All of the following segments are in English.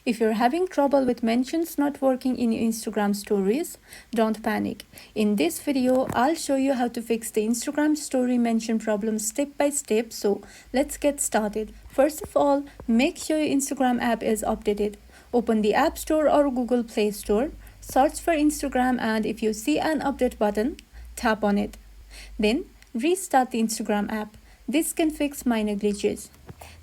If you're having trouble with mentions not working in your Instagram stories, don't panic. In this video, I'll show you how to fix the Instagram story mention problem step by step. So let's get started. First of all, make sure your Instagram app is updated. Open the App Store or Google Play Store, search for Instagram, and if you see an update button, tap on it. Then restart the Instagram app. This can fix minor glitches.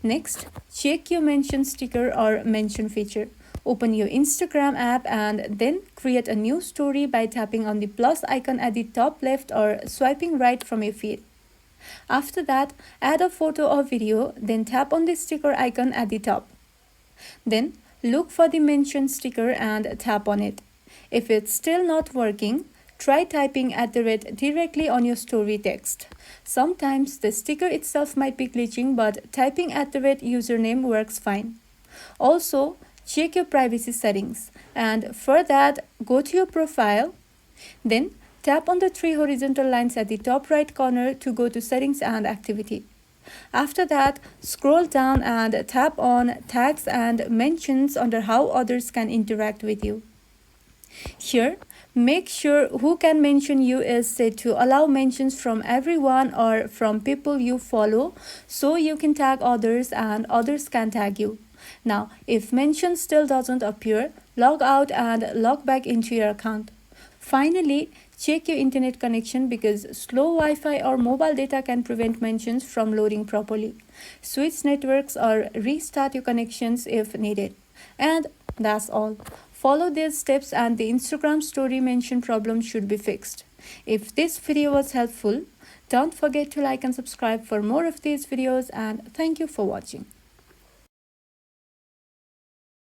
Next, check your mention sticker or mention feature. Open your Instagram app and then create a new story by tapping on the plus icon at the top left or swiping right from your feed. After that, add a photo or video, then tap on the sticker icon at the top. Then, look for the mention sticker and tap on it. If it's still not working, try typing @ directly on your story text. Sometimes the sticker itself might be glitching, but typing @ username works fine. Also, check your privacy settings, and for that, go to your profile. Then, tap on the 3 horizontal lines at the top right corner to go to settings and activity. After that, scroll down and tap on tags and mentions under how others can interact with you. Here, make sure who can mention you is set to allow mentions from everyone or from people you follow, so you can tag others and others can tag you. Now, if mention still doesn't appear, log out and log back into your account. Finally, check your internet connection because slow Wi-Fi or mobile data can prevent mentions from loading properly. Switch networks or restart your connections if needed. And that's all. Follow these steps and the Instagram story mention problem should be fixed. If this video was helpful, don't forget to like and subscribe for more of these videos, and thank you for watching.